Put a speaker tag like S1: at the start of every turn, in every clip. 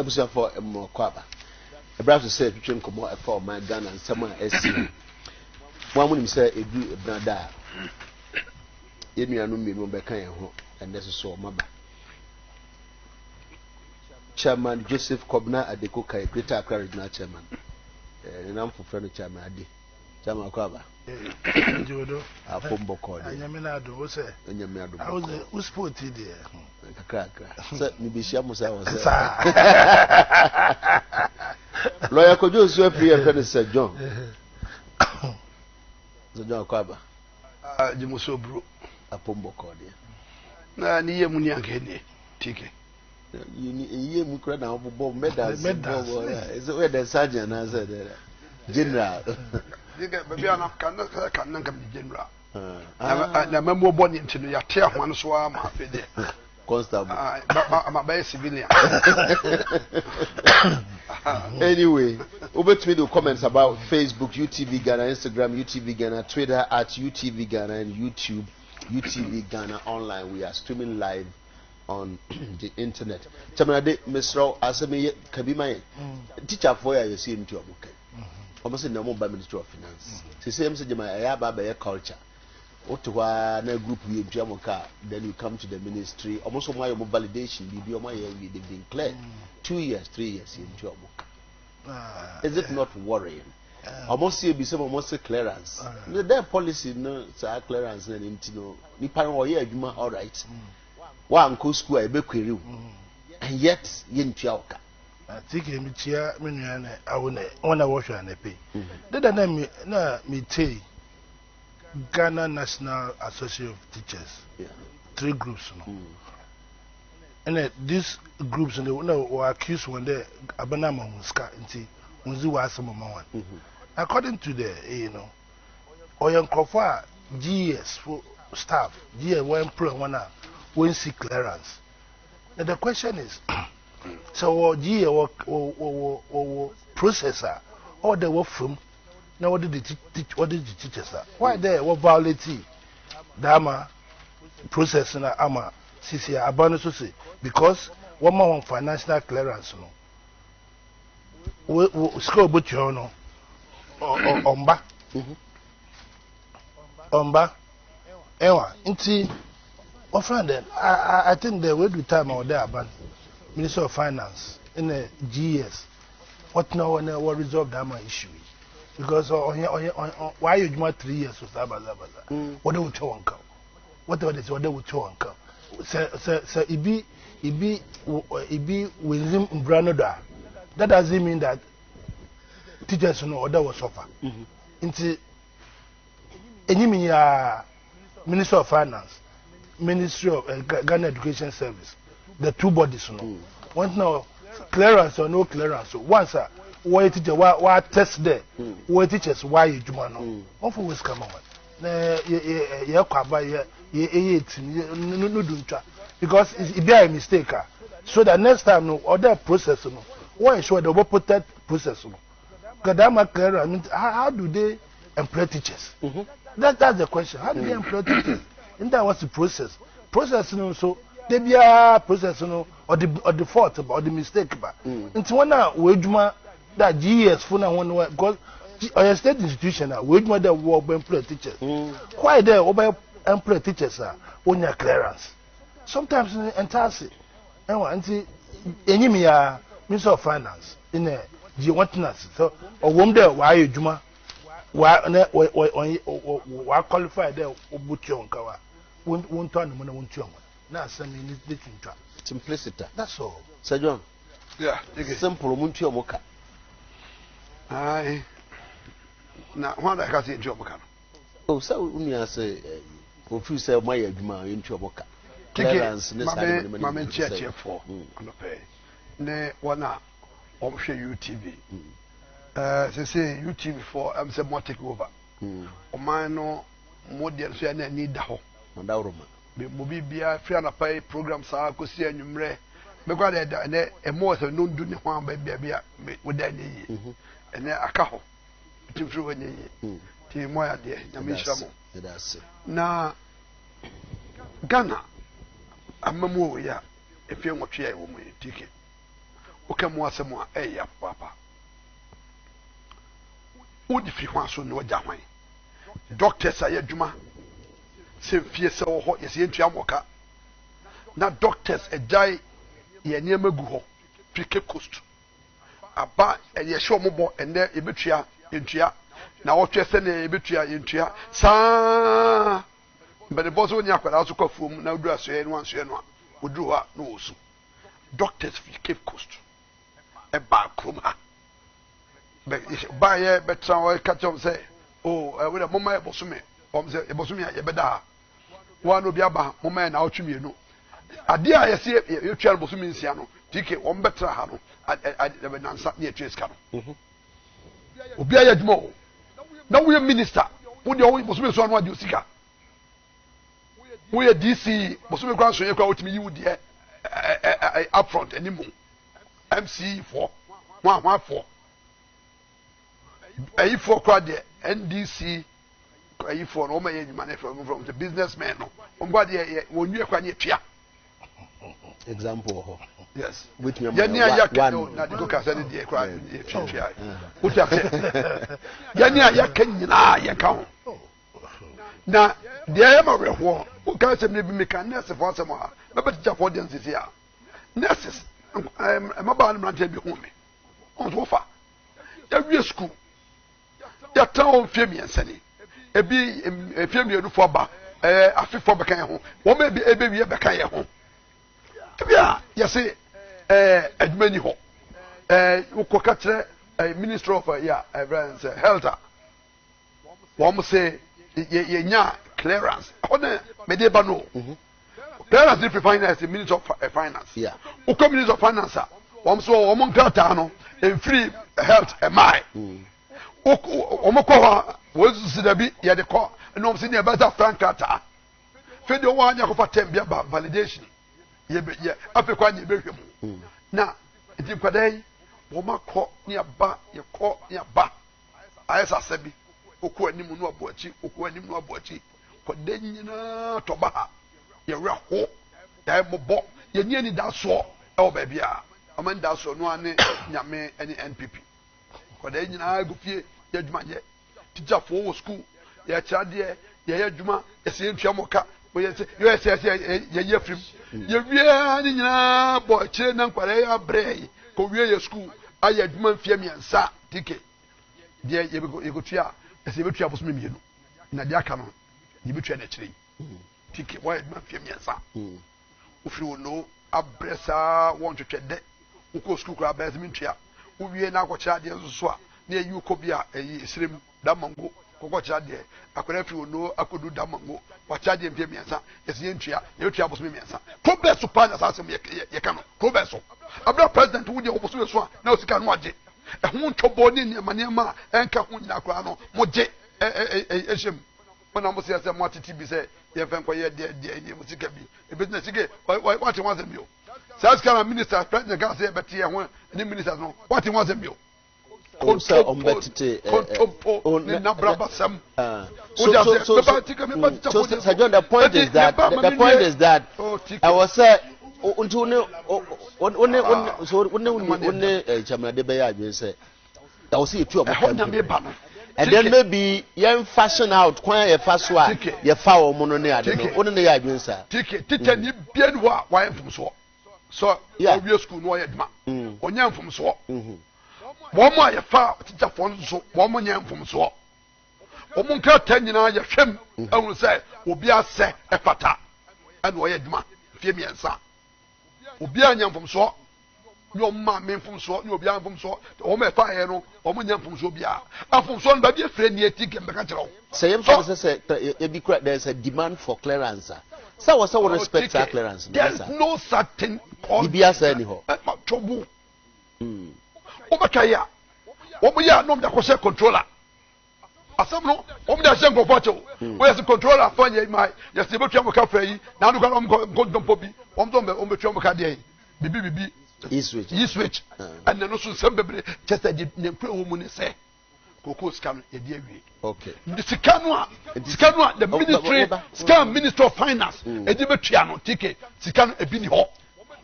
S1: ebusa for kwaba ebra to say twetwe nkomo for my Ghana and someone else one mun say edu brada yenuanu mmenu be kan ho and this so maba Chairman Joseph Kobna Adekye Greater Accra Regional Chairman nam for friend Chairman Ade Chairman kwaba
S2: Jodo
S1: afombo code
S2: anyamina do wo say
S1: anyamina do
S2: I was who sport there
S1: kakra so mi be shia musa wo say lawyer Kojo so free and friend Sir John Sir John kwaba
S3: jimuso bro
S1: afombo code
S3: na ni yemu ni ankene tike
S1: you mu kura na obo medals is where the sergeant has said general
S3: baby ana kan general na memo boni ntino ya te ahwan so ama afede
S1: constable
S3: ama by civilian
S1: anyway over to me the comments about Facebook, UTV Ghana, Instagram, UTV Ghana, Twitter at UTV Ghana, and YouTube, UTV Ghana online. We are streaming live on the internet. Chamanade Mr. Asame Kabima teacher for you see into a book. Almost in the mobile Ministry of Finance. She says, "My culture. Ottawa na group we Jamoka, then you come to the ministry. Almost my validation, they've been cleared 2 years, 3 years in Jamoka. Is it not worrying? Almost see be some almost clearance. Their policy no clearance and into Nipan or yeah, all right. One cool school I be query, and yet yin chauka.
S2: I think him chia miniane I wanna wash and pay. Did I name me tea Ghana National Association of Teachers. Yeah. 3 groups no. And these groups and they were accused when they abanama muska inti unzi wa asama one. According to the Oyan Kofa GS for staff, GS one pro one when see clearance. Now the question is so GS or processor or the work from now what did the teachers are? Why they were violating Dama processing ama CC abandon say because one more financial clearance no. We score but you know omba ewa inti my friend I think the way the time out there ban Minister of Finance in the GS what now what resolve that my issue because why you do 3 years with Zabaza what do we tell uncle what is what they would tell uncle so it be with him Branoda that doesn't mean that teachers know that was suffer into any Minister of Finance, Ministry of Ghana Education Service, the 2 bodies know. Once now clearance or no clearance. Once why teacher why test there, why teachers why you do no. One for always come on. Yeah, kwaba no do because it be a mistake. So that next time no other process no. Why sure the protect process no. Kadama clear, I mean, how do they employ teachers? That's the question. How do they employ teachers? And that was the process. Process, so they be a process, or the fault or the mistake. It's one wage that GS for now one because a state institution wage that will employ teachers. Why they employ teachers on your clearance? Sometimes entirely. And any Minister of Finance in a you want us so or wonder why you juma why qualify there obutionkawa won't turn money won't you now send me this
S1: simplicity
S2: that's all
S1: Sir John
S3: yeah
S1: simple muntu omoka
S3: ai na wanda ka se ntu omoka
S1: oh so uni say ofi say my adwuma ntu omoka clearance ne say
S3: mama cheche for no pay ne wana UTV. Say UTV for say more take over. Oman no more than so na need da ho.
S1: Onda uruma.
S3: Be mobi bia free na pay program sa ko si anwumre. Me kwa da na e mo so no ndu ne ho amba bia we da ne yi. Ene aka ho. Ti free wo ne yi. Ti mo ya de na me hira mo. Na Ghana amamu ya efie nwotwe ya wo mu tike. okamu asemu a ya papa odi fi ho aso ne oja hwan doctors aye adwuma se fie se wo ho yesi entua moka na doctors ejai ye niam gu ho fi Cape Coast aba ye hye omobo ene ebetua entua na wotwe se ne ebetua entua saa mbele bozo nya kwara aso kwafuom na odu aso ye no anso ye no odu ho na osu doctors fi Cape Coast eba kroma ba ye betra o catch say oh we the mama e bosume say e bosume ye beda wa no bi aba mama na otwe mienu ade a ye se ye twa bosume nsia no tike o betra ha no ade nansa ne etwe ska no obi aye adwuma o na we minister wo de o bosume so anu ade osika we DC bosume kwa so ye kwa otimi yi wo de up front anymore MC4 114 for crowd the NDC for no man money from the businessman no on there when you kwa tia
S1: example
S3: yes
S1: with me
S3: ya na go ka say the crowd tia what you say ya kan nyina ya ka ho na there am a ho o ka say me be kan nurse for some ha me be teacher for dance here nurses am ba na mrantia bi ho me on so fa ya wie school ya tawo mfemiensa ni ebi efemienu fo ba afifo bekan ho wo ma bi ebewie bekan ye ho bia ya say admani ho ukoka kire minister of health wo mo say ye nya clearance ona me de ba no clearance if finance minister of finance
S1: yeah
S3: uko minister of finance wo mo so wo mo nkata no free health mai omokwa wozu dabi ya de ko no msi ne beta frankata fedi o wanya ko fatem bia ba validation ye afekwa nye behwem na enti kwadai wo makọ ne aba ye kọ ne aba ayesa sabi oku anim no aboachi oku anim no aboachi kwadai nyina to ba ye reho ya bobo ye ni ani da so e wo ba bia amanda so no ane nyame ani NPP kwadai nyina agufie ya dwuma ye teacher for wo school ya chade ya dwuma ya se ntua moka bo ye se ye frim ye wie ni nyina bo chire na nkware ya brei ko wie ye school aya dwuma mfie miensa tike de ye go tua ya se betua boso mienu na de aka no ye betua na chire tike wa ye dwuma mfie miensa ofiri wo no abresa won twetwede uko school kra ba ezimi ntua wo wie na akọcha de nso a na eyi ukobia eyi esrem da mango kokọcha de akwara fi ono akodu da mango wacha de mpie miensa esi ntua ye tua boso miensa progress pa na asem ye ka no progress abra president wo de oboso so a na osika no age ehun tobo ni manema enka ho nyina akora no mo je ehim wona mo se mo atiti bi se ye fen ko ye de ni mo sika bi e business sika what you want them yo South Carolina minister president can say better ho ni ministers no what you want them yo
S1: so the point is that I was say and then maybe you fashion out quite a fast one you foul money I don't know only I do sir
S3: ticket ni bien wa from so yeah school no yedma onya from so wọ́n mú àyẹ̀fà títà fọ́n nso wọ́n mú nyẹ́ nfom soọ́ wọ́n mú nkà tẹ́ nyinaa yẹ hwẹ́m ẹ̀hún sẹ́ obi asẹ́ ẹ̀fata ẹ̀na ọ̀yẹ́ dwuma fie mmiɛnsa obi a nyẹ́ nfom soọ́ ní wọ́n mú àmì nfom soọ́ ní obi a nfom soọ́ wọ́n mú ẹ̀fà yẹn no wọ́n mú nyẹ́ nfom soọ́ bia nfom soọ́ no baabi efirẹ ni eti kẹ̀ mbẹ́ka kyerɛw.
S1: sɛ yɛn fɔ sɛ ebi kura there is a demand for clearance sɛ wɔ sɛ wɔ respect that clearance.
S3: there is no certain
S1: cause. bibi asɛ ni hɔ.
S3: ɛma tɔbu. Obakaya, Omuya nom da kose controller. Asam no, om da shen gofocho. We as controller fanye mai, ya se betua mo ka fayi, na no kwa om go dompo bi. Om betua mo ka de. Bibi.
S1: Yi
S3: switch. And no so sem bebre, just that ne kwe wo mu ne se. Koko scam ye de awie.
S1: Okay.
S3: The sikano the ministry, scam minister of finance, e di betua no ticket, sikano e bi ni ho.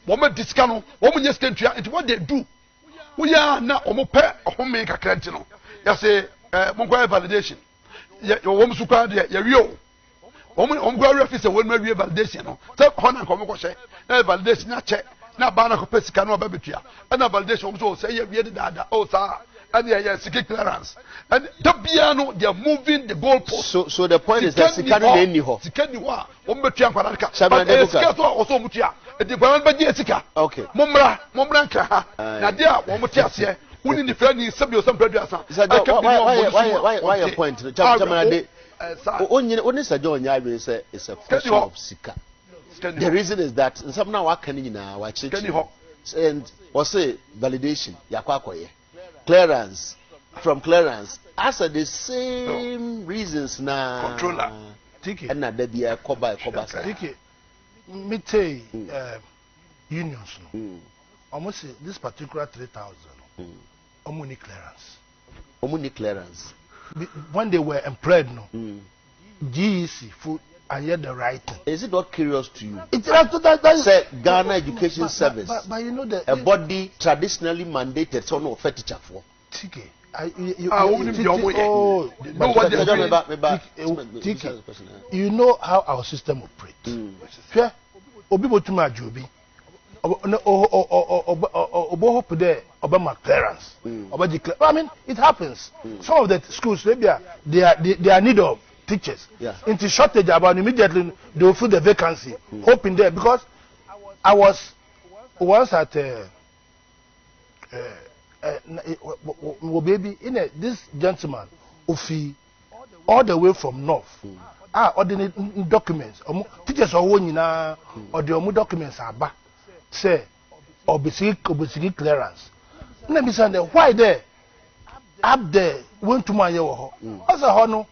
S3: Woman discano, woman yes can try, and what they do. we are na omo pe home kakra nti no ya say mo kwa validation ya wo msu kwa de ya rio omo kwa refi say won ma wie validation no say ho na ko mo ko she na validation na che na ba na ko pesika na oba betua na validation omo so say ya wie de dada o sa and yeah, secret clearance. And the piano, they are moving the goalpost.
S1: So the point is that Sikani any ho.
S3: Sikani wa. Ombetia kwanaka.
S1: But
S3: Sikato also mutia. The baran baji esika.
S1: Okay.
S3: Momra nka. Na dia omutia se. Uni ni friend ni sabi osam predu asa.
S1: Why your point? Chamanade. Only Sajo Nyabi say it's a question of Sika. The reason is that some now what can you now watch it. And or say validation yakwakoye. Clearance from clearance as the same reasons na
S3: controller
S2: tiki
S1: and na there be a koba
S2: tiki me tell unions no almost this particular 3,000 omuni clearance when they were employed no GEC food and yet the right thing.
S1: Is it not curious to you?
S2: It's that
S1: say Ghana Education Service,
S2: but you know that
S1: a body traditionally mandated so no feticha for.
S2: Tiki, you know how our system operates. Sure, obibo tuma jobi. Hope there Obama clearance. I mean, it happens. Some of the schools maybe they are need of teachers. Into shortage about immediately they will fill the vacancy. Hoping there because I was once at baby this gentleman Ufi all the way from north. Ordinary documents. Teachers are winning or the documents are back. Say obesity clearance. Let me say why there up there went to my as a honor.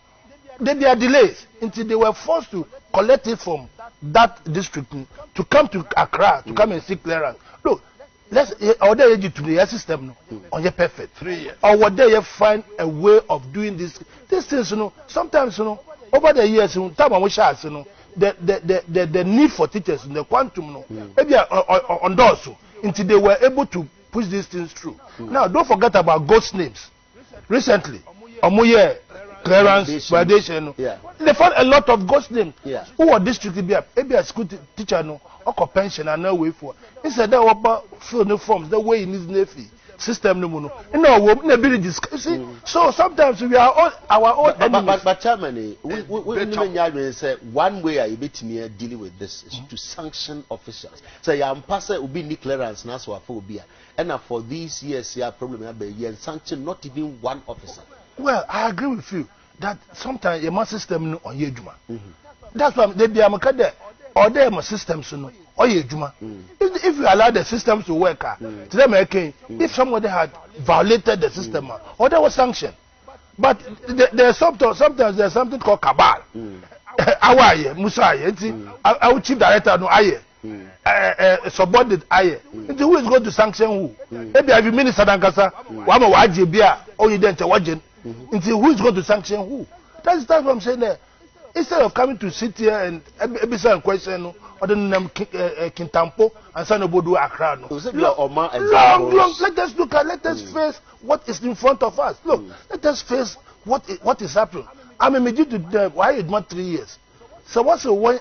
S2: There are delays until they were forced to collect it from that district to come to Accra to come and seek clearance. Look, let's order you to the system on your perfect 3 years. Or what they find a way of doing this. These things, sometimes over the years, time we shall the need for teachers in the quantum maybe on those until they were able to push these things through. Now don't forget about ghost names. Recently, clearance, validation. They found a lot of ghost names. Who are district maybe a school teacher or pension and no way for. Instead they were fill the forms the way in his nephew system no so sometimes we are all our own enemies.
S1: But Chairman, we say one way I bet me dealing with this is to sanction officials. Say I'm passer will be clearance na so phobia. And for these years here problem be sanction not even one officer.
S2: Well, I agree with you that sometimes your system on Yejuma. That's why they be a or there are systems or Yejuma. If you allow the systems to work, to them if somebody had violated the system or there was sanction. But there's sometimes there's something called cabal. Awaye, Musa, our chief director no aye. Subordinate aye. Who is going to sanction who? Maybe have you minister Dankasa, Wama Wajibia, or you didn't watch until who is going to sanction who? That's what I'm saying there. Instead of coming to sit here and be some question or the name Kintampo and Sanobodu Accra. Long, let us look at, let us face what is in front of us. Look, let us face what is happening. I'm a majority to them. Why is not 3 years? So what's one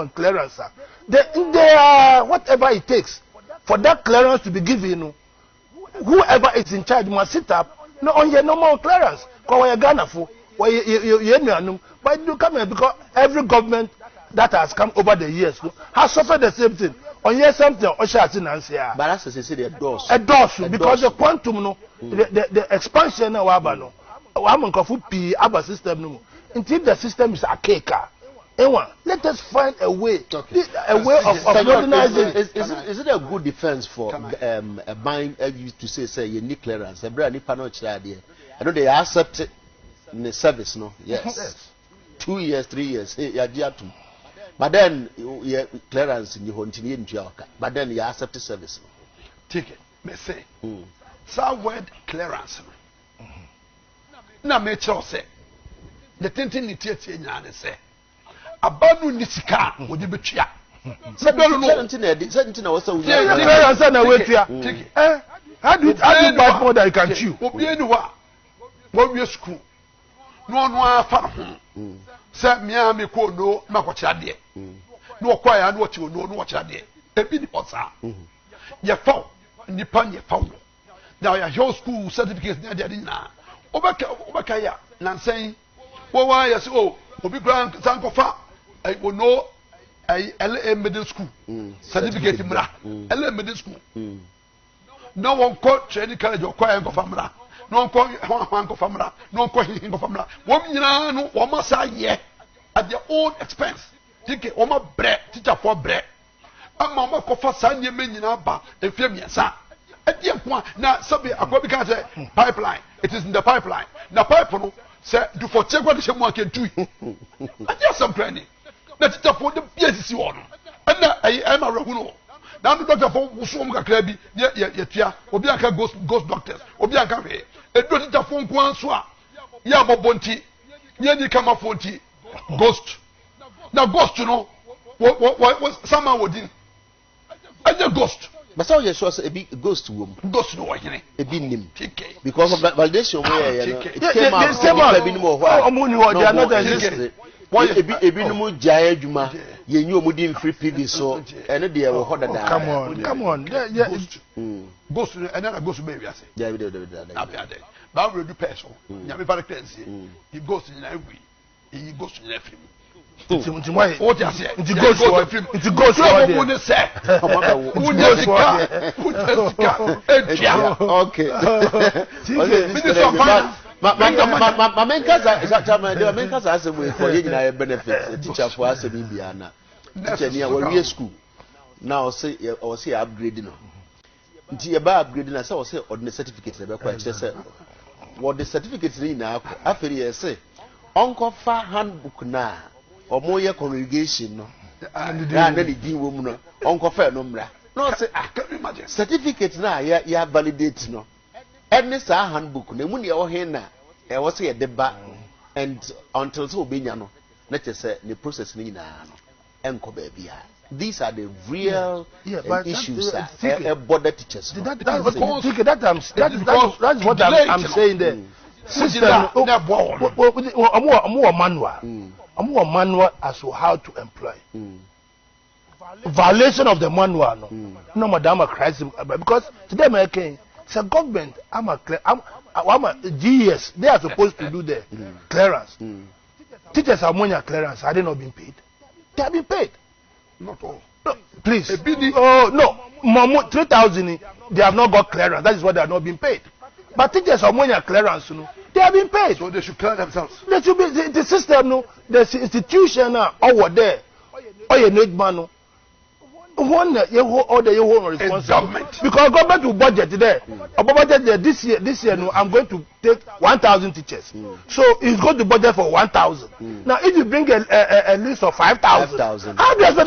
S2: clearance? They are whatever it takes for that clearance to be given. Whoever is in charge must sit up on your normal clearance. Ghana for but you come here because every government that has come over the years has suffered the same thing. On here something or shall but
S1: that's to say because
S2: the quantum the expansion of Abano. I'm on P system until the system is a cake. Let us find a way, of modernizing.
S1: Is it a good defense for buying? Used to say you need clearance. I know they accept it in the service, no? Yes. 2 years, 3 years. But then clearance in you continue in Jioka. But then you accept the service.
S3: Take it. Me say. Some word clearance. Na me say. The thing ni tie nyane say. Abanu nisika odi betua
S1: 17 was so
S2: how do you buy more than you can chew?
S3: What we school? No, far. Set me and me call no, Makochade. No, quiet, what you know, what you did. A bit of your phone, and you pan your phone. Now, your school certificates near the dinner. Obakaya, Nansay. Well, why, yes, oh, Obi Grand Sankofa. I will know a LA middle school certificate in Mra. LA middle school. No one caught training college or quiet of Famra. No one caught Hanko Famra. No one caught him of Famra. One must say, at their own expense. Take it, Oma bread, teacher for bread. A mamma cofa sign your minion up, a film, yes, sir. At the point, now, somebody, a pipeline. It is in the pipeline. Now, pipeline, say, do for check what someone can do. I just some training. That's it for the PSC one. And I am a Raguno. Now, the doctor for Musumka Krabi, yeah, Obianka ghost doctors, Obianka, a doctor for Kwanswa, Yama Bonti, Yandi Kama Fonti, ghost. Now, ghost, you know, what someone would do. I just ghost.
S1: But so you was a big ghost woman.
S3: Ghost no,
S1: a big name. Because of validation where it came out.
S2: They are not existing.
S1: Why a bit more Jayajuma, you knew within free PV so, and a dear will hold that.
S2: Come on.
S3: Ghost, another ghost baby, I say.
S1: Yeah, we did that.
S3: But we do person. Yami Parakensi. He goes in every. He goes in every.
S2: It's ghost.
S1: My main cause as a way for you a benefit teacher for us in Indiana. Teacher near school. Now say or say upgrading. Until about upgrading, I say on the certificates what the certificates in now after you say Uncle Far handbook now. Or more your congregation, no, and the dean woman, Uncle Fair number. No, say, I can imagine. Certificates now, ya validate no. And this handbook, the money or henna, I was here the back, and until so be no, let us say the process in Uncle baby. These are the real issues that border teachers.
S2: That's what I'm saying there. System, more manual. A more manual as to how to employ. Violation of the manual, no, madam, a crisis because today, American, it's a government. I'm a GES. They are supposed to do the clearance. Teachers are money clearance. Are they not being paid? They have been paid.
S3: Not all.
S2: No, please. Oh no, 3,000. They have not got clearance. That is why they are not being paid. But teachers are money clearance, they have been paid.
S3: So they should clear themselves.
S2: They should be the system, the institution over there. Or you need man. One you hold responsibility. Because government will budget there. Budget there this year I'm going to take 1,000 teachers. So it's going to budget for 1,000. Now if you bring a list of 5,000, how do you expect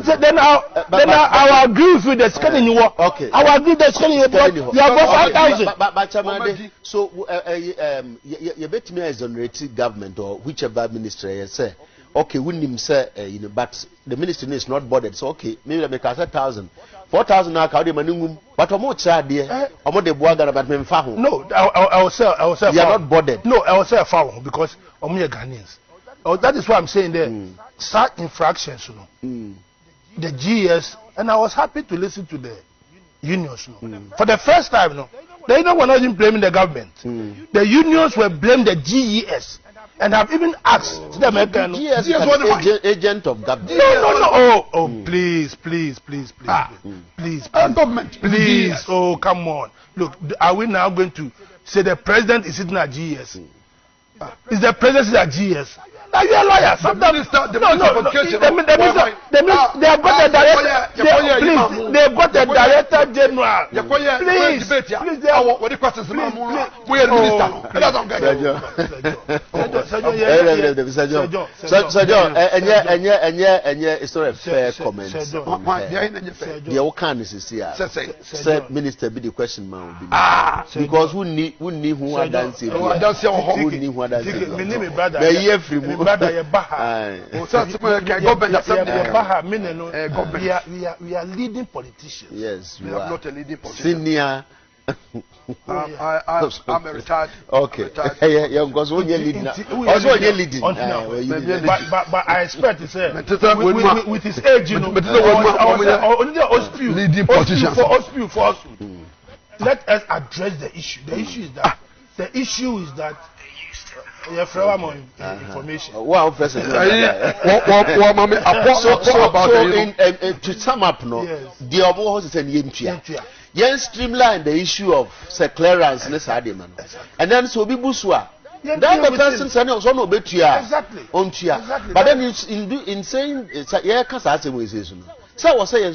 S2: that? Then I will agree with the scanning you work. Okay. I will agree the scanning you work. You have got
S1: 5,000. So you bet me as exonerated government or whichever minister you say. Okay, we need say but the ministry is not bothered. So okay, maybe I make 1,000, 4,000 now. How do you but how much are there? How much they bothered about me?
S2: No, I will say.
S1: You are not bothered.
S2: No, I will say a foul because we are Ghanaians. That is what I'm saying there. Start infractions, the GS, and I was happy to listen to the unions. For the first time, they were not even blaming the government. The unions were blaming the GES. And have even asked the American
S1: agent of government.
S2: No. Oh, please.
S3: Government,
S2: please. Oh, come on. Look, are we now going to say the president is sitting at GS? Is the president at GS? Now you are a lawyer. Sometimes they have got the director. Please, they have got the director general. Please.
S3: What the questions? We are
S1: minister. It's not a fair comment. The can is here. Said minister be the question man. Because who need who are dancing? Who need who are dancing?
S2: brother ye baha. We are leading politicians.
S1: Yes,
S3: we
S1: you
S3: are
S1: are
S3: not a leading politician.
S1: senior.
S3: I'm a retired.
S1: Okay. Yeah, because when you're leading, also when you're leading.
S2: But I expect to say with his age, you know,
S3: leading politicians.
S2: For us, let us address the issue. The issue is that you have more information.
S1: Wow, President. To sum up, no, the Omo is an yen streamline the issue of clearance in this argument, and then so be buswa. That the person saying also no betua.
S2: Exactly.
S1: But then in saying yeah, cause I say we say so. So I was saying you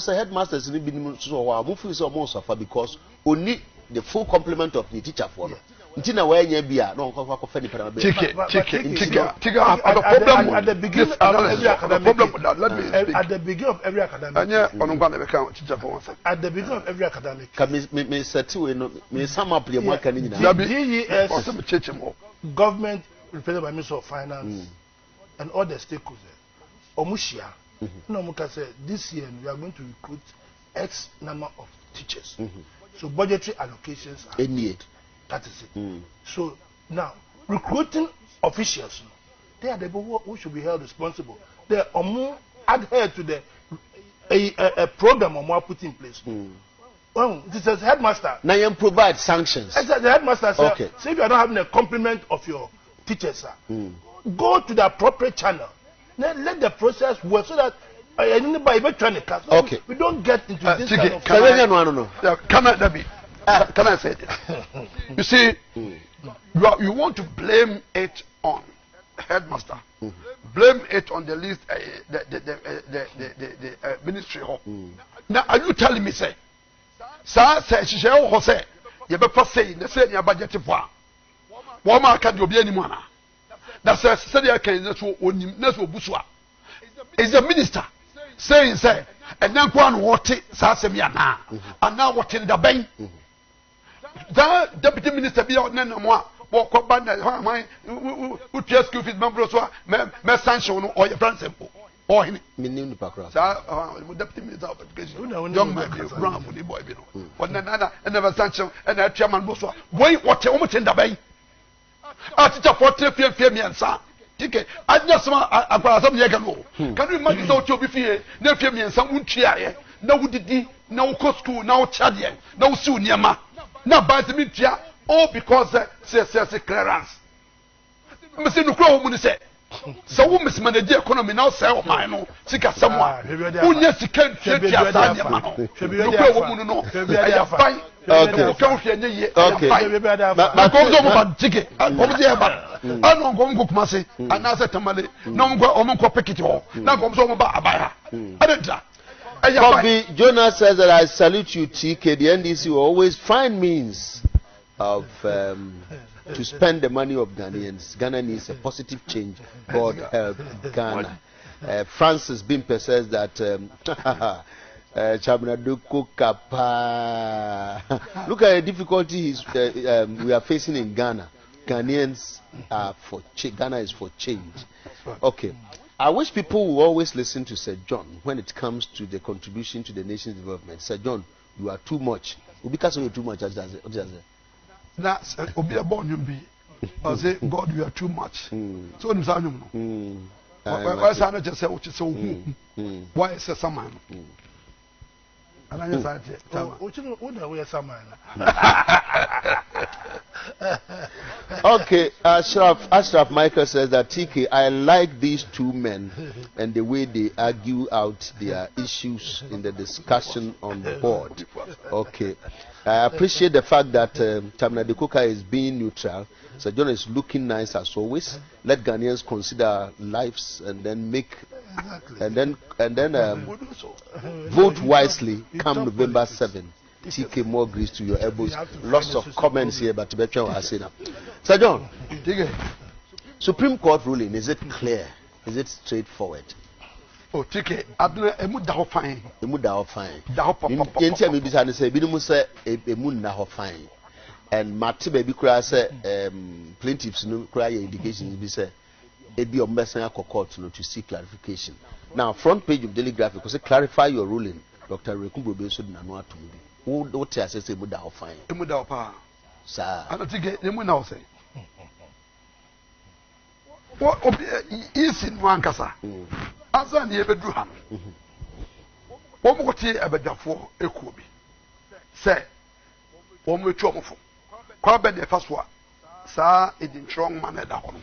S1: say headmasters in be so wa mufu is almost suffer because only the full complement of the teacher for. Ntina where nya bia no ko fa ni para be.
S3: Take at the beginning of every academic at the beginning of every academic at the beginning of every academic
S1: me set we no me sum up the mark ni na
S2: government represented by Minister of Finance and all the stakeholders omushia no muka say this year we are going to recruit X number of teachers. So budgetary allocations are
S1: made.
S2: That is it. So now recruiting officials, they are the people who should be held responsible. They are more adhere to the a program or put in place. Well, this is headmaster.
S1: Now you provide sanctions.
S2: The headmaster said,
S1: okay.
S2: So if you are not having a complement of your teachers, sir, go to the appropriate channel. Then let the process work so that anybody trying to cast.
S1: Okay.
S2: We don't get into this kind of.
S3: Can I say this? You see, you want to blame it on headmaster, blame it on the list, the ministry. Now, are you telling me say, sir, she say, you better say the same your budget for. What market you be anymore? That's a study. I can that's what Buswa is the minister saying say, and then go and what it Sasemiana, and now what in the bank. That deputy minister be out now more. Walk up by who just give his members or me sanction or your friend simple or him.
S1: Meaning the background.
S3: Deputy minister of education. Young man, brown for the boy. But none and never sanction and that chairman Buswa. Wait, what you want in the bay? I teach a 40 me and son. Ticket. I just want some year ago. Can you imagine how to be fear? No fear me and some would cheer. No, did no cost school, no Chadian, no soon Yama. Now by the media, all because says clearance. Mr. Nukro would say, so we mismanage the economy now, sell mine, no, sick as someone who yes, you can't should be a woman.
S1: Bobby Jonas says that I salute you, TK. The NDC will always find means of to spend the money of Ghanaians. Ghana needs a positive change. God help Ghana. Francis Bimpe says that Chabnaduko Kapa. Look at the difficulty we are facing in Ghana. Ghanaians are for Ghana is for change. Okay. I wish people will always listen to Sir John when it comes to the contribution to the nation's development. Sir John, you are too much. Because you're too much. That's
S3: Obi born you be. I say, God, you are too much. So I'm saying, why is I just say what you so? Why is it someone? And I just said,
S1: okay, Ashraf Michael says that TK, I like these two men and the way they argue out their issues in the discussion on the board. Okay, I appreciate the fact that Tamna Dekoka is being neutral. Sir John is looking nice as always. Let Ghanaians consider lives and then make and then vote wisely come November 7. TK, more grease to your elbows. Lots of comments here, but Tibetan will say now. Sir John, Supreme Court ruling, is it clear? Is it straightforward?
S3: Oh, TK, emu da ho fine.
S1: Emu da ho fine.
S3: Da ho papa.
S1: Yenti me bisa ne say bi mu say emu na ho fine. And Mate baby kura say plaintiffs no kura your indications bi say ebi ombesa court to seek clarification. Now front page of Daily Graphic because clarify your ruling. Dr. Rekumbo Benso na no atumbi. Who tell say mu da fine.
S3: Mu da pa.
S1: Sir.
S3: I don't think mu na say. What is in one kasa? Asa na ebedu ha. Wo mo kote ebedafo ekuobi. Say wo mo etu omofo. Kwa be de faso a saa edin strong man da ho no.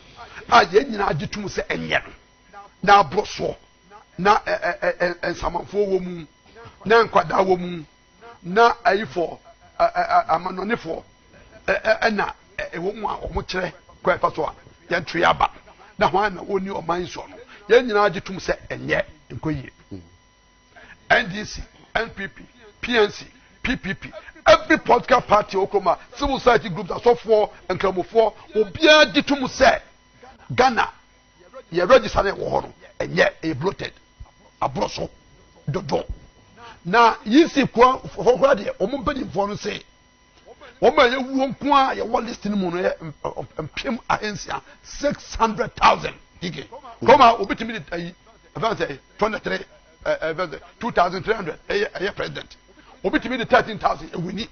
S3: A ye nyina agitum se enye no. Na abroso. Na ensamanfo wo mu. Na nkwada wo mu. Na ayifo amanonefo na ewo mu a omo kire kwa faso a ye ntwe aba. Na hwan na oni oman so no. Ye nyina agitum se enye nkoyie. NDC, NPP, PNC, PPP, every political party okoma, civil society groups are so for and clamor obia ditum say Ghana ye register wo ho no enye e bloated abroso dodo na yisi kwa for de omumpani fo no say o ma ye wuo nko a ye wo listing mu no ye mpem ahensia 600,000 dige koma obitimi de advance 23 2,300 a president. Obitimi the 13,000 we need.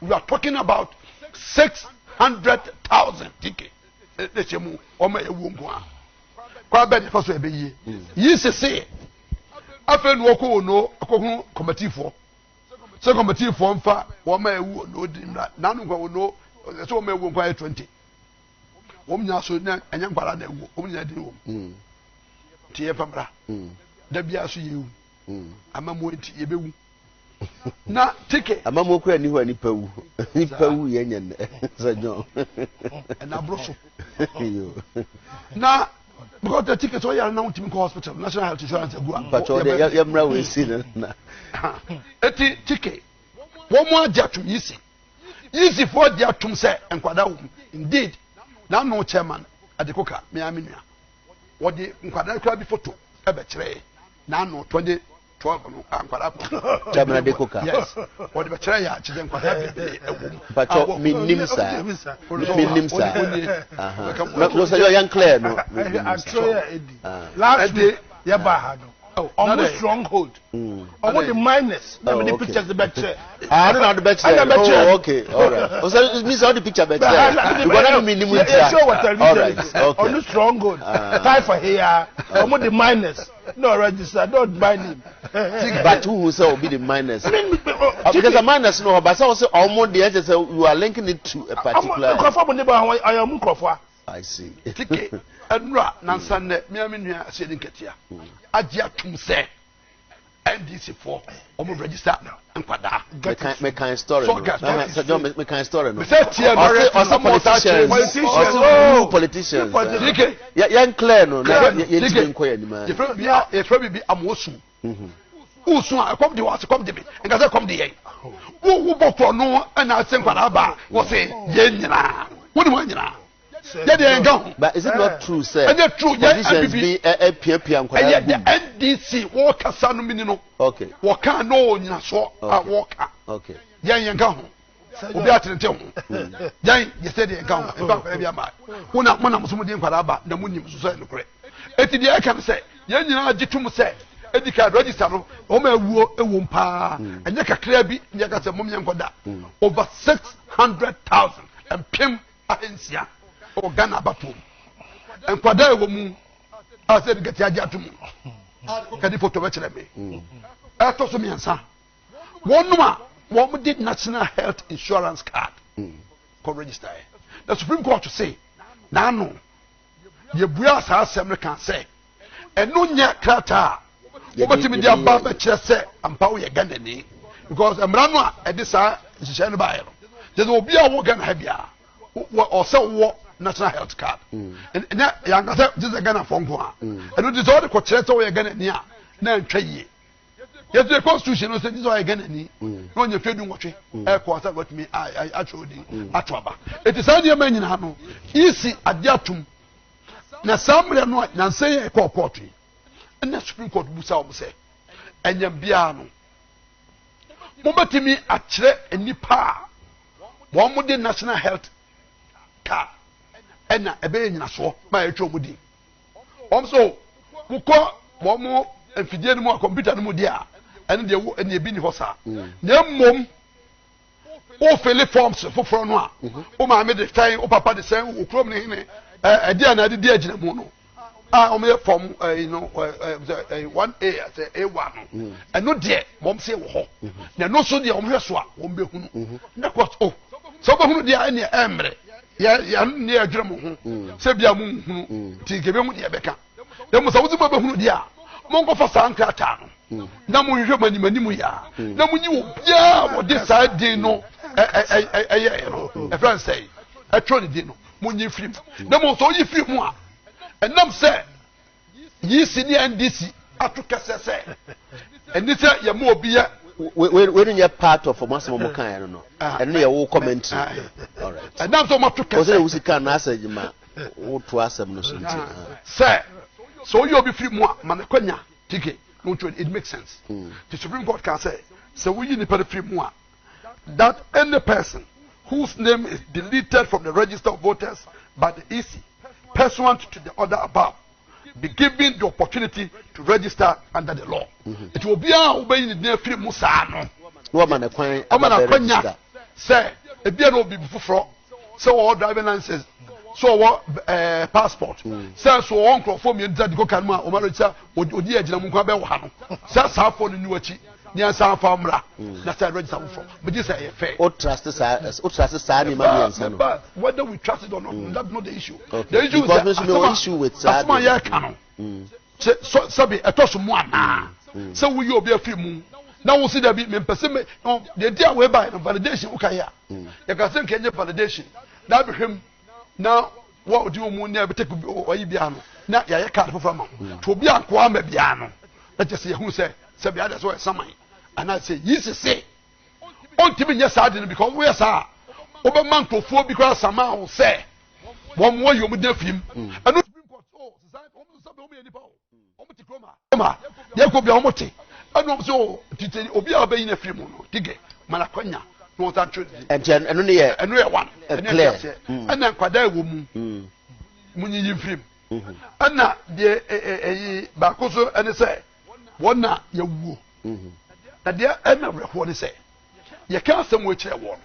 S3: We are talking about 600,000 ticket. Let's move. Oma ewu ngwa. Kwa be the first way be ye. Yi say afa no ko no akohu committee for. So committee for mfa oma ewu no dimra. Nanu ngwa no so oma ewu ngwa 20. Omnya so na anya ngwara na ewu. Omnya di wo. Tie pamra. Da bia so yewu amamu enti yebewu na tike
S1: amamu kura ni ho ani pawu ni pawu ye nyen sanyo
S3: na broso na because the ticket so ya na ultimate hospital national health insurance agua
S1: but ya mra we see na
S3: eti tike wo mo ajatum yisi for dia tum se enkwada wo indeed na no chairman adekoka me aminua wo de enkwada kura bi photo ebe kire na no 2012 no ankwara ko
S1: jamana de koka
S3: yes o de betray ya chize nkwara be
S1: but minim sa no say you clear no
S2: last day ya ba ha no almost stronghold almost the minus na the pictures the betray
S1: I don't know the betray oh okay all right so it means all the picture betray because that minim
S2: show what all right almost stronghold time for here almost the minus no register don't bind him
S1: but who say will be the minus because the minus no but say almost the edge say you are linking it to a particular I see
S3: tike enra nansanne miaminua ase dinketia agia tum se NDC for omo register nkwada
S1: me kan story so don't me kan story no
S3: say tie
S1: no politicians
S3: tike
S1: ya clear no ye ti nko ya nima
S3: ye fro bi amosu usu a come de was come de me nka say come de yen wo bokro no na ase nkwada ba wo say ye nyina wo ni wo nyina
S1: but is it not true sir
S3: and the true
S1: politicians be a pia nkwada
S3: the NDC wo kasa no mini no
S1: okay
S3: wo kan no nyina so a wo ka
S1: okay
S3: yan ka ho obi atente ho yan ye say de ka ho ba kwa bia ma wona mona musumu de nkwada ba na munim so so nokre eti de aka no say yan nyina agitum say edika register no o ma ewuo ewo mpa anya kakra bi nya ka say mom nkwada over 600,000 and pim ahensia o Ghana batum enkwada ewo mu ase de gati aja tum kadi photo be kire me eto so miansa wonuma wo did national health insurance card ko register the Supreme Court to say na no ye bua sa asem kan say eno nya krata wo betimi dia ba be kire say ampa wo ye Ghana ni because emra no a edi sa hihye no ba ye no je obi a wo Ghana ha bia o se wo national health card and ya ngasa this is Ghana for nko and this all the kwere say we Ghana ni a na ntwa yie yes the constitution say this all Ghana ni no nya fedu nwotwe e ko asa got me I actually atwaba it is all the man nyina no isi adiatum na samre no na say e ko court and the Supreme Court busa o say enyam bia no mo betimi a kire enipa wo mo de national health card ena ebe nyina so ma etwa omudi Also, who call one more and feed more computer no dia, and the bin hosa. No mum. O fill forms for Fronwa. O ma made the time, o papa the same, o chrome in a dear and I did the mono. I only from 1A as A1. And no dear, mom say, oh, no so dear, won't be who. That was oh, so who dear any embre. Ya near German, Sabia Moon, Tigabum Yabeka. There was also who dear, Mongo for Sanka Town. No more Germany, Manimuya. No one you, yeah, what this side did no. A friend say, I told you, when you flip. No more so you flip more. And them say, ye senior and this, Africa say, and this is your more beer.
S1: When you're part of a Massimo Mokai, I don't know. And they all comment. All right. And that's so much to can answer you, man. What to ask them,
S3: sir. So you'll be free more, Manaconia, ticket. It makes sense. The Supreme Court can say, so we need to free more. That any person whose name is deleted from the register of voters by the EC, pursuant to the order above, be given the opportunity to register under the law. It will be obeying the name free Musano. Say, a beer will be before, so all driving licenses, so what passport, so uncle for me that go can or Maricha or dear Jamuka Wahano. That's how for the new near San Famra. That's a register for. But this is a fair.
S1: Or trust the
S3: but whether we trust it or not, that's not the issue.
S1: Okay.
S3: The issue is
S1: no issue with
S3: that's my year canon. So be a toss one. So we will be a free moon. Now we'll see that be me person. The idea whereby validation. Okay, you can say Kenya validation. That be him. Now what would you moon never take or Ibiano? Now ya can't perform. To be a Kwame Biano. Let's just see who say. Sabia that's why some and I say yes say on TV yes I didn't because we are over man to four because somehow say one more you would film and not oh society almost any power there could be almost and also obi obey in a film tige malakonya no that truth
S1: and only
S3: and we one
S1: and clear
S3: and then kwada wo munyi film and na the bakoso and say one na ya wuo na de na brehwo ne se ye ka asem wo kire wo no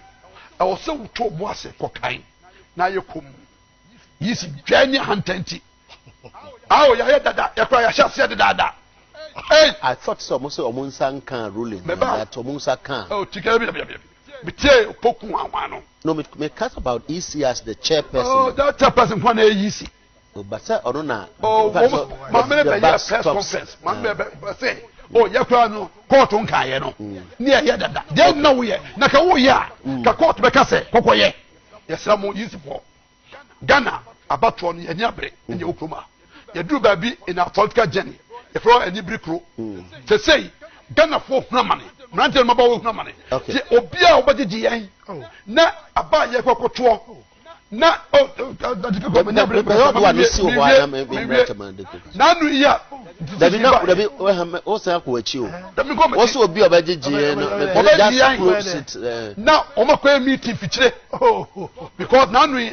S3: e wo se wo to bo ase kokan na ye kom yisi dwanye hantanti awo ya dada ya kwa ya hya dada hey
S1: I thought so omunsan kan ruling that omunsan kan
S3: oh tikere bi tie poku anwa
S1: no me cast about EC as the chairperson
S3: oh that chairperson kwa na EC
S1: but say or na
S3: mamre be ya press conference mamre be say oh ya kwa no court nkan ye no ne ya dada dey na wo ye na ka wo ye ka court be ka say kokoye yesra mo easy for Ghana abato no ye nyabere ne okroma ye duru ba bi in a political journey e fro ani brikro say Ghana for hunamane mrante no ba wo hunamane ti obi a obagigi yen na aba ye kokoto na nanu iya
S1: dabi o say ko achi o o so obi obagigi
S3: na o makwa meeting fichire because nanu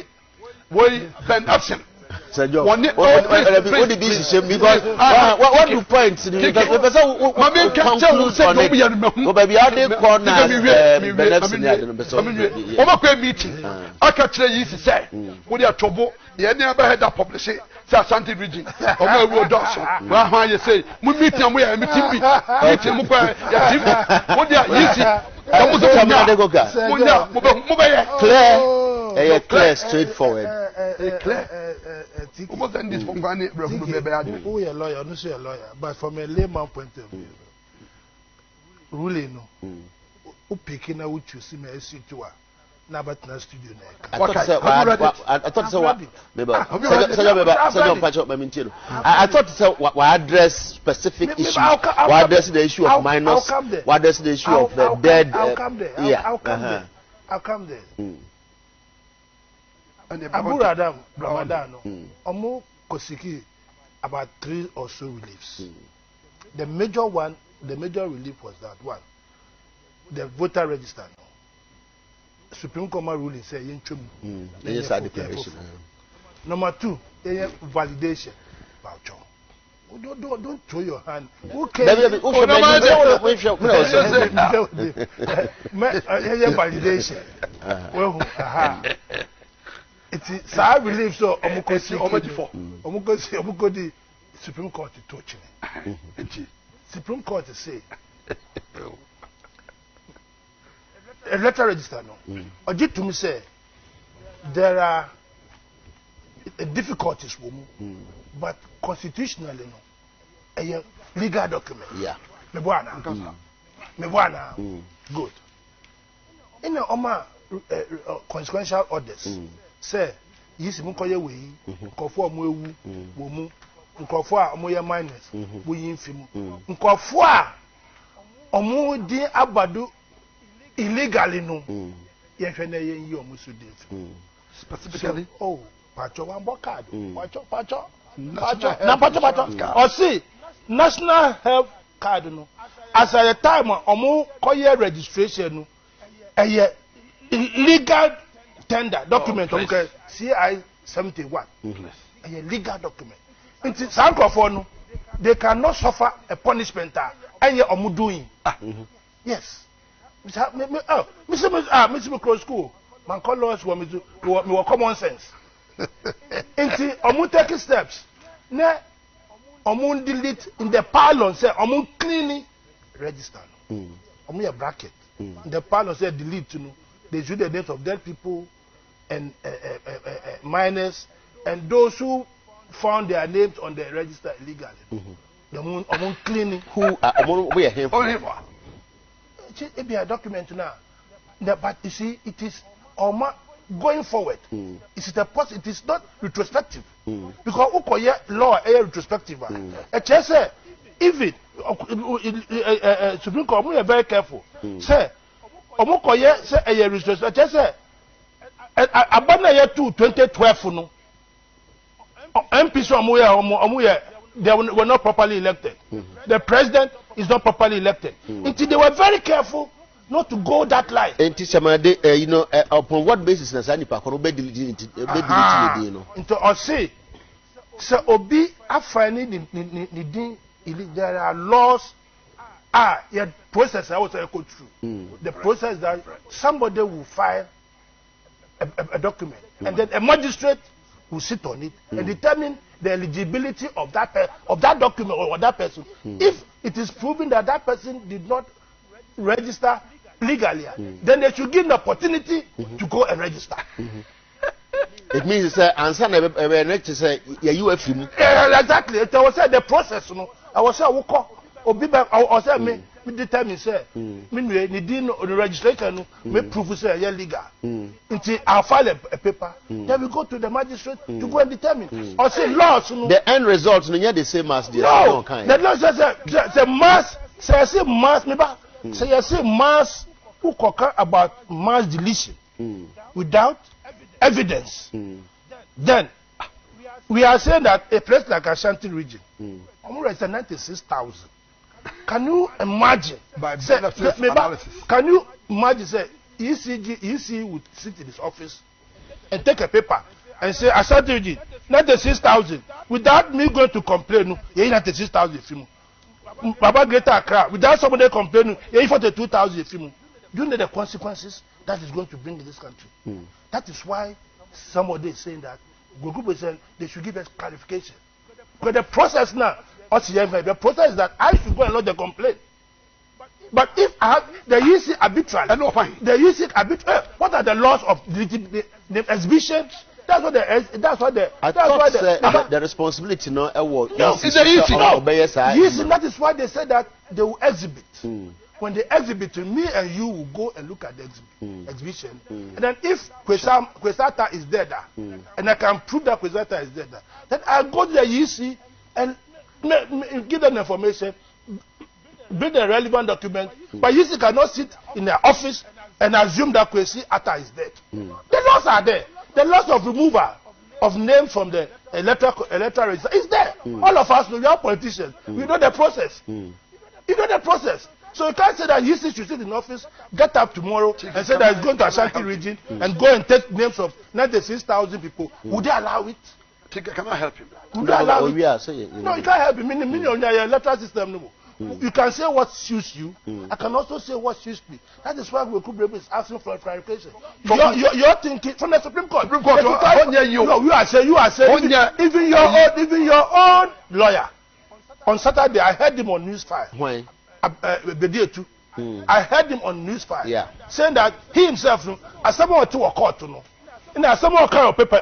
S3: we ben action
S1: what the business because what do points because
S3: mama can tell say no be
S1: no baby how they corner
S3: o makwa meeting aka kire yi si say we dey atobo ye ne aba head up publish say Ashanti region o ma ewu odoso wa ha ye say mu meeting am ya meeting bi meeting mu kwa ya team wo dey yi si da mu so mo be
S1: clear clear straightforward
S3: clear almost end this from Ghana
S2: who a lawyer no say a lawyer but from a layman point of view ruling no who picking out what you see me situa na batna studio na
S1: I thought so what I thought so what address specific issues what address the issue of minors what address the issue of the dead
S2: I'll come there Abu Adam Ramadan omo kosiki about 3 or so reliefs. The major relief was that one, the voter register. Supreme Court ruling say yin twem.
S1: Yes, declaration.
S2: Number 2, validation. Don't throw your hand.
S1: Okay.
S2: Validation. It's a relief. So, Omukodi Supreme Court is touching. Supreme Court is saying a letter register. No, or did to me say there are difficulties, but constitutionally, no, a legal document.
S1: Yeah.
S2: Mebuana. Good. In the Oma consequential orders, say, yes, Mukoya way, Kofua Mu, Mumu, Nkofua Moya minus, we infim, Nkofua Omu di Abadu illegally no, Yefene Yo Musudin. Specifically, oh, Pacho Wambokad, Pacho. Or see, national health card no. As at the time omo koye registration no, legal tender document okay CI 71. A legal document. It's sankrofo no, they cannot suffer a punishment and ye omo doing. Yes. Mr. Cross School, man call laws me common sense. Inti omu taking steps ne omu delete in the pylon say omu cleanly register omu your bracket in the pylon say delete no they show the names of dead people and minors and those who found their names on the register illegally. The omu cleaning
S1: who omu we here for
S2: it be a document now but you see it is omu going forward, it is not retrospective because ukoye law retrospective. Say even Supreme Court we are very careful. Say omukoye say a retrospective. Say abana year 2012 no MPs they were not properly elected. The president is not properly elected. Until they were very careful not to go that line.
S1: You know, upon what basis na sani pa kono be delete you know.
S2: Into or say obi afani ni there are laws yeah process I was go through. The process that somebody will file a document and then a magistrate will sit on it and determine the eligibility of that document or that person. If it is proven that that person did not register legally, then they should give the opportunity to go and register.
S1: It means answer to say you are free.
S2: Exactly. It was the process. I was say I say me determine say me need the registration me proof say you legal. Until I file a paper, then we go to the magistrate to go and determine. Or say laws.
S1: The end result no the same as the
S2: no kind. The law says mass say mass me ba. So you say mass who talk about mass deletion without evidence. Then we are saying that a place like Ashanti region, almost 96,000. Can you imagine? Can you imagine? Say EC would sit in his office and take a paper and say Ashanti region 96,000 without me going to complain. No, 96,000. Baba Greater Accra, without somebody complaining, 42,000 if you do you know the consequences that is going to bring in this country? That is why somebody is saying that group is saying they should give us clarification. Because the process now, the process is that I should go and lodge the complaint. But if I have the UC arbitrary, the UC arbitrary, what are the laws of the exhibition? That's what the responsibility
S1: no
S2: it's that is why they said that they will exhibit. When they exhibit, me and you will go and look at the exhibition. And then if Kwesata is there, and I can prove that Kwesata is there, then I'll go to the UC and give them information, bring the relevant document. But UC cannot sit in their office and assume that Kwesata is dead. The laws are there. The laws of removal of names from the electoral register is there. All of us know, we are politicians. We know the process. You know the process. So you can't say that UC should sit in office, get up tomorrow and say that it's going to Ashanti region and go and take names of 96,000 people. Would they allow it?
S3: Can I help him?
S1: No,
S2: you can't help him. Meaning on your electoral system. No. You can say what suits you. I can also say what suits me. That is why Wekubrebu is asking for clarification. You're thinking from the Supreme Court.
S3: No, you are saying.
S2: Even your own lawyer. On Saturday, I heard him on Newsfire.
S1: When?
S2: The day too. I heard him on Newsfire. Saying that he himself, as someone to a court, as someone kind of paper,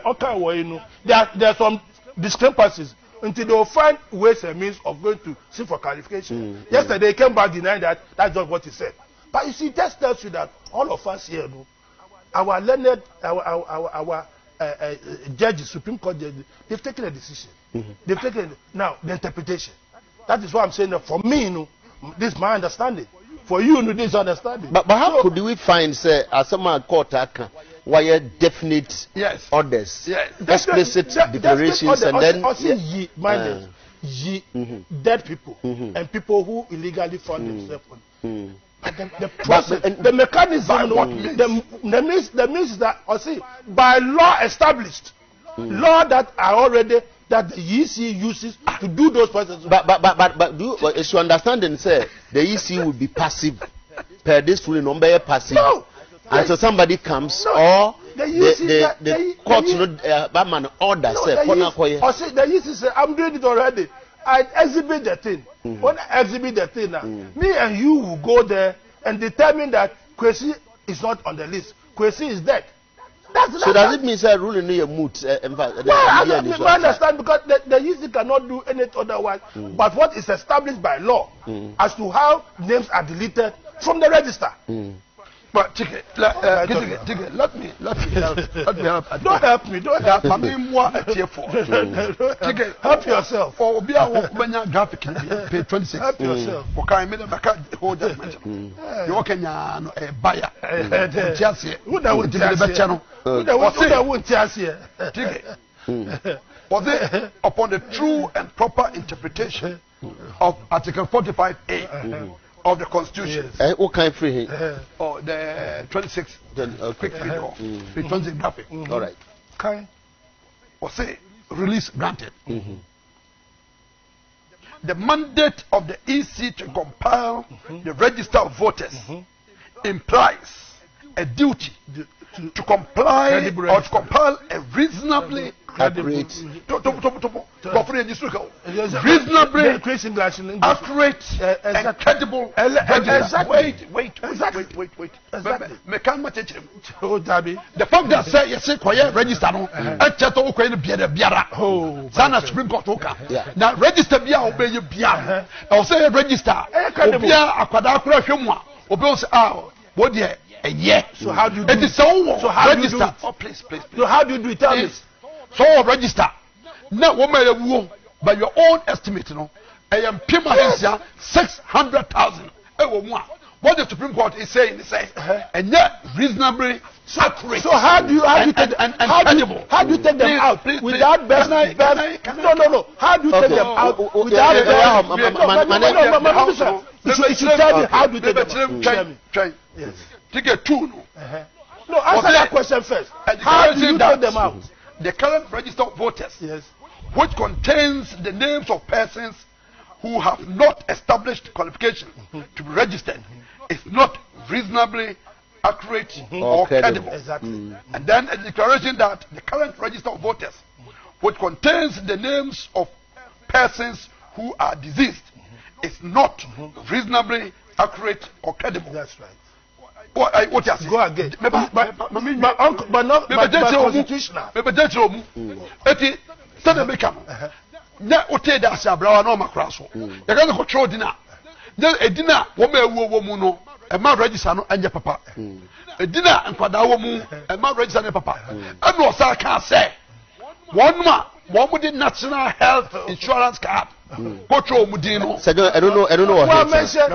S2: there are some discrepancies until they will find ways and means of going to seek for clarification. Yesterday, he came back denying that. That's just what he said. But you see, that tells you that all of us here, our learned, our judges, Supreme Court judges, they've taken a decision. They've taken now the interpretation. That is why I'm saying that for me, this is my understanding. For you, this is understanding.
S1: But how could we find, say, as someone court why definite orders, explicit declarations, and then
S2: dead people and people who illegally found themselves on. The process, the mechanism, the means that by law established, law that are already that the EC uses to do those processes.
S1: But is your understanding, say the EC will be passive per this ruling, number passive?
S2: No.
S1: Until somebody comes or the court Batman order say
S2: the EC say I'm doing it already. I exhibit the thing. When I exhibit the thing now, me and you will go there and determine that Kwesi is not on the list. Kwesi is dead.
S1: So does it mean that ruling in your mood?
S2: I understand because the EC cannot do anything otherwise. But what is established by law as to how names are deleted from the register.
S3: But let me help.
S2: Don't help me. Don't help me. Help yourself.
S3: For be a graphic page 26.
S2: Help yourself.
S3: Okay, me the hold that. You can buyer. Who that would was it upon the true and proper interpretation of Article 45A of the Constitution?
S1: What kind of free?
S3: Or the 26 quick video, the 26 graphic.
S1: All right.
S2: Okay.
S3: Was it release granted? The mandate of the EC to compile the register of voters implies a duty to comply or to compile a reasonably
S1: accurate,
S3: reasonably accurate and credible register. Wait. The fact that say you say quiet register no, and chat o quiet biara. Sana Supreme Court oka. Now register biya obey biya. I say register. Obia akwada akura hwemu a. Obi say what there?
S2: So how do you
S3: do it? So how do you do it?
S2: Oh, please. So how do you do it? Tell me.
S3: So register. Now what by your own estimate, I am paying 600,000. What the Supreme Court is saying, and yet reasonably accurate.
S2: So how do you take them out without best? No. How do you take them out without best? You should tell me how do you take them out.
S3: Try. Yes. Take a two.
S2: No, answer that question first. How do you take them out?
S3: The current register of voters, which contains the names of persons who have not established qualification to be registered, is not reasonably accurate or credible.
S2: Exactly.
S3: And then a declaration that the current register of voters, which contains the names of persons who are deceased, is not reasonably accurate or credible.
S2: That's right.
S3: What you
S2: go again? But not constitutional.
S3: Eti send me come. Na ote da asabra na o makra so. You can control dinner. Na edina wo ma ewu mu no, e ma register no anya papa. Edina nkwada wo mu, e ma register no papa. E no sa ka say. One ma wo the National Health Insurance card. Control mudino.
S1: I don't know what.
S2: Mention.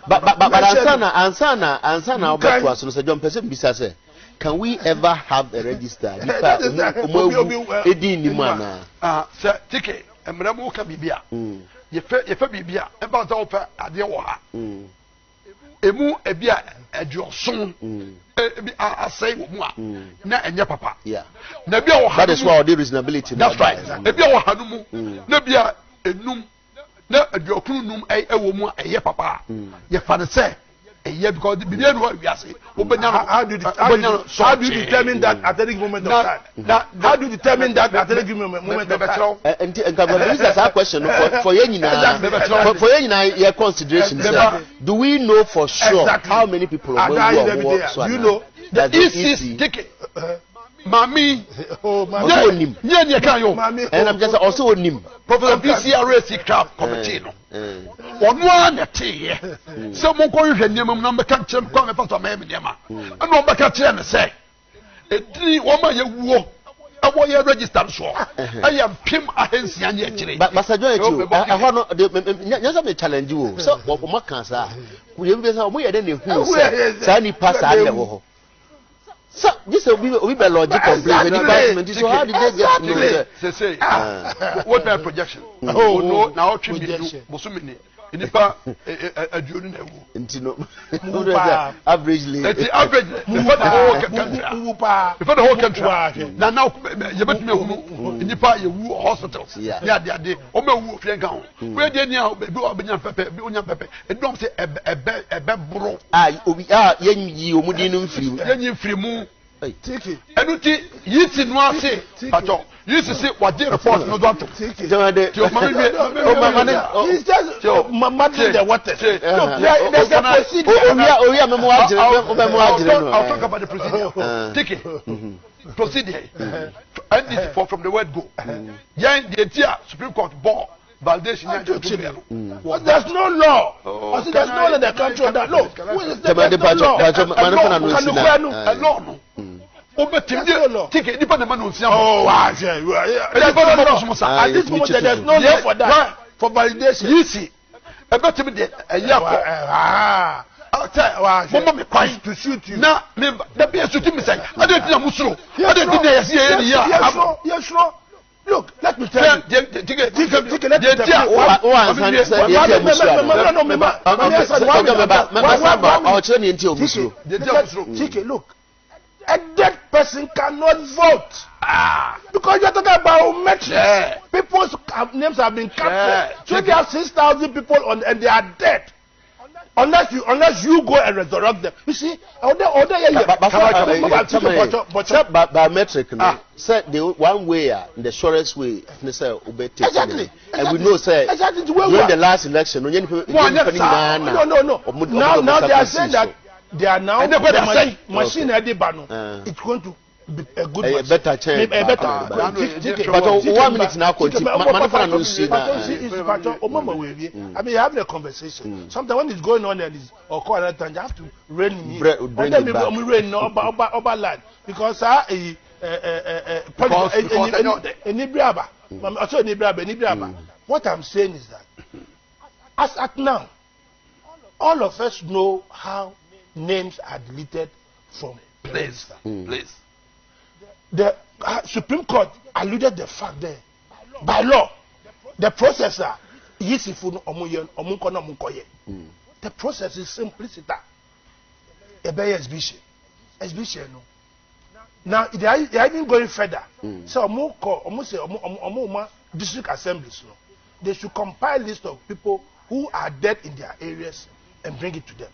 S1: But ansana obetwa so say John person bisa say, can we ever have a register? Edi ni mu ana.
S3: Say tike emre mu ka bibia. Ye fa bibia e ba ta opa ade wo ha. emu ebi a eduoson ebi asay wo mu a na enye papa na bi a wo
S1: that is why all the reasonability.
S3: That's right. Ebi a wo hanu mu na bi a enum na eduokunu num wo mu a eye papa ye fa de say eye because the bibi no we say
S2: how do you determine that at any moment of time? How do you determine that at any moment of time?
S1: And that's a question for your consideration. Do we know for sure how many people are going
S2: to do you know
S3: the easy ticket? Mami,
S1: and I'm just also on him.
S3: Professor BCRC crap committee. One tea. Someone call you name number catcher, come about a man. And one back at and say, a 3 woman you walk. I want you registered so. I am Pim Ahensi and yet.
S1: But Master Joy, I want to challenge you. So, what Macansa, we are then who Sani pass. So this will be logic complaint. So how did they get to know?
S3: Say, what my projection? Oh no, now Bosumini. Inipa aduonu na ewu.
S1: Averagely.
S3: That's the average. Before the whole country. Now yebetumi ehunu inipa yewu hospitals. Yeah, they o me wu fian kan. We dey ni a be obenya pepe, be onya pepe. E dom say ebe bro.
S1: Obi yenyi omudi no mfiri.
S3: Yenyi mfiri mu. Tiki. Enuti yiti no ase. Pacho. You see what the report no don't.
S2: He's just managing the water. There's a procedure.
S3: I'll talk about the procedure. Take it. Procedure. And this from the word go. Yeah, the entire Supreme Court ball. Validation.
S2: There's no law. There's no law that control that. Look,
S3: a law. Ticket, depending on
S2: at this moment there's no law for that. For validation.
S3: You see, I bet to be there a year. Mama me crying to shoot you. Now, the BS shooting me say, I don't think I'm Muslim. I don't think I see any year.
S2: Yes, sure. Look, let me tell you. Look, a dead person cannot vote. Because you're talking about metrics. People's names have been captured. So they have 6,000 people and they are dead. Unless you go and resurrect them. You see,
S1: biometric said the one way the shortest way exactly. And we know say during the last election
S2: no. Now they are saying that they are now the machine it's going to be a good
S1: a better chance. But 1 minute now
S2: I mean, having a conversation. Sometimes when it's going on and it's or call another time, you have to rein me. Rain over land because what I'm saying is that as at now, all of us know how names are deleted from
S3: place.
S2: The Supreme Court alluded the fact there by law the processor the process is simplicity. Exhibition no. Now they are even going further. So district assemblies no. They should compile list of people who are dead in their areas and bring it to them.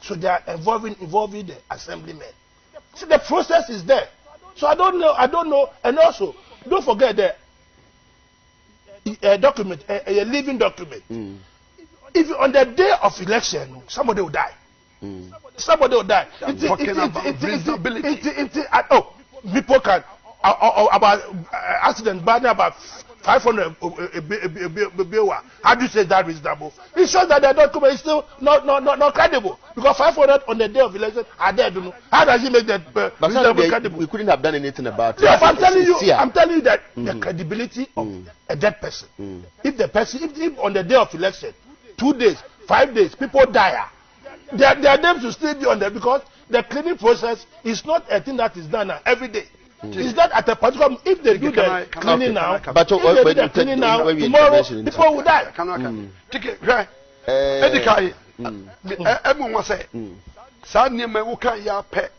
S2: So they are involving the assemblymen. So the process is there. So I don't know, and also don't forget that a document, a living document. If on the day of election, somebody will die. Somebody will die. People can about accident banning about 500. How do you say that reasonable? It shows that the document is still not credible because 500 on the day of election are there. How does he make that reasonable credible?
S1: We couldn't have done anything about it.
S2: Yes, I'm telling you that the credibility of a dead person. If on the day of election, 2 days, 5 days, people die, their names will still be on there because the cleaning process is not a thing that is done every day. It's not at a particular. If they do the cleaning now, tomorrow people will die.
S3: Take it, right? Adekye, emu wa say sa nneema wo kan ya pɛ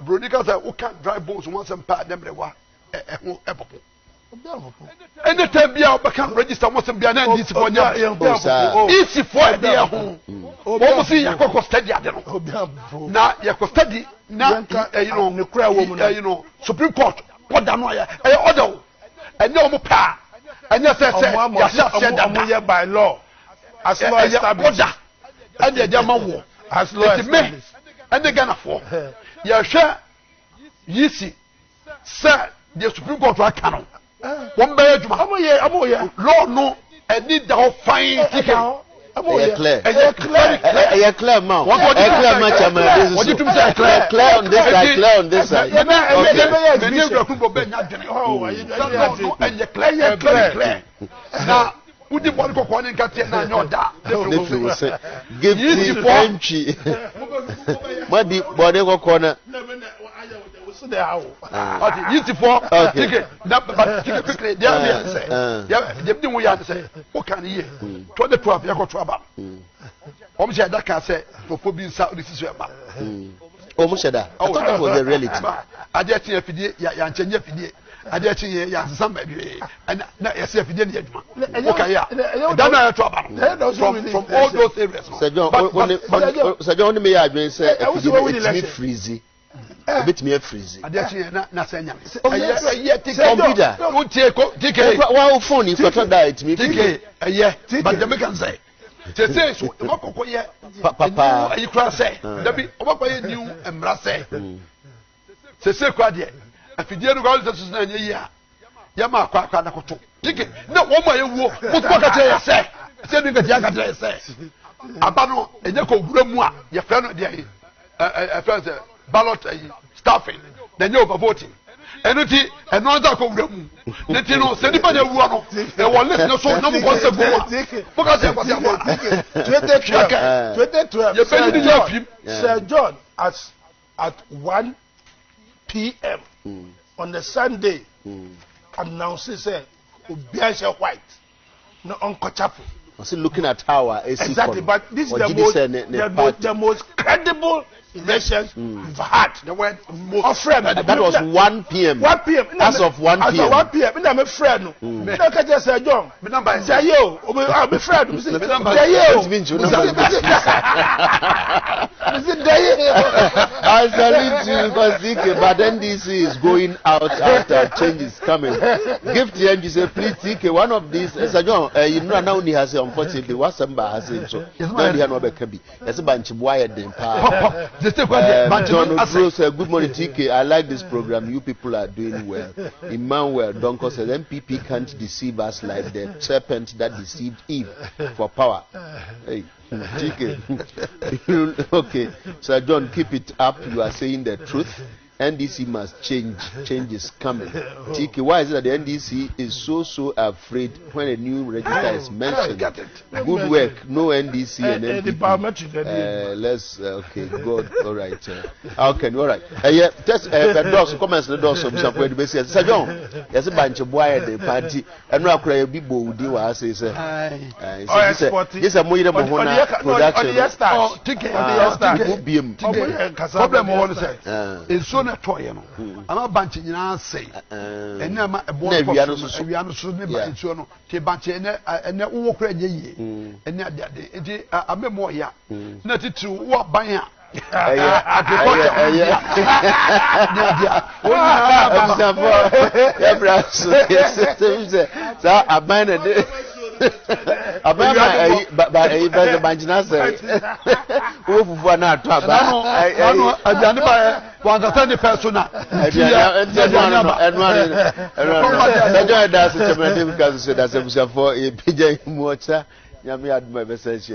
S3: broni ka say wo kan dry bones one sem pa dem rewa ho ebopo any time bia obeka register one sem bia na ndisi for nya easy for dia ho wo mo si yakoko study ade no na yakoko study na you know Supreme Court order no ya order and no mo pa and you say ya said that
S2: by law as law established
S3: and the German war
S2: as law established
S3: and the Ghana for ya share yisi say the Supreme Court wa canon one by aduma
S2: amoye
S3: law no and need the fine ticket
S1: clear man. Clear man, chairman.
S3: What you say?
S1: Clear on this side. Clear on this side.
S3: Clear. Now, who the one go on in Katia na nyoda?
S1: Give the entry. What the body go corner?
S3: Use for ticket. But ticket quickly. There say. Yeah, you we have to say. What can you? 12 you got trouble. Almost that can say for being South. This is your map.
S1: Almost that. I thought that was the reality.
S3: I dare to FD. Ya change FD. I dare to ya somebody. And now you see FD in the okay, yeah. Don't have trouble from all those areas.
S1: Sir John, may I just say it's me freezy. A bit me freezy.
S3: Na senya.
S1: Computer.
S3: Who take
S1: wow phone if you thought that it's me.
S3: Take but the can say. Say so makokoye
S1: papa
S3: you cry say. Dabi obakoye new emra say. Say kwa de. Afidie no go say na nye ya. Ya ma akwa na koto. Take na wo ma yewu. Mo to ka tell ya say. Say bi ka tell ka tell say. Aba no enye ko gura mu a ye fra no de say ballot staffing then you overvoting enuti eno anda ko wura mu neti no se nipa na wu no e wo listen so na mo ko se go mo ka se kwase abo
S2: 2012
S3: you pay the year film
S2: Sir John at 1 p.m. on the Sunday announces say Obiasha White no Uncle Chapel.
S1: Was he looking at our AC?
S2: Exactly, but this is the most credible elections we've had.
S3: The word
S2: most friend.
S1: That was 1 p.m.
S2: 1 p.m.
S1: As of 1 p.m.
S2: As of 1 p.m. I'm a friend. Me no catch Sir John.
S3: Me number
S2: say yo, I'm a friend. Me say yo.
S1: I salute you because but NDC is going out after change is coming. Give the NDC say please TK one of these Sir John you know now he has unfortunately what somebody has said so. Now he no be kabi. Yes banchi boy dem pa. John Bruce, good morning TK. I like this program. You people are doing well. Emmanuel Donko says MPP can't deceive us like the serpent that deceived Eve for power. Hey, TK. Okay, Sir John, keep it up. You are saying the truth. NDC must change. Change is coming. TK, why is it that the NDC is so afraid when a new register is mentioned? Good work. No NDC and NDP. Let's okay. Good. All right. Okay. All right. Yeah. Just doors comments the doors of some way to say. Sir John, there's a bunch of boy at the party. And now cry a big boy. Do I say? This is a more production.
S3: Oh, TK. Problem all is so na toye no ama banche nyina sei ene ama ebo awiano so ne banche no te banche ene wo kura nye yie ene ade enti amemo ya na titiri wo ban a
S1: Yami had my message.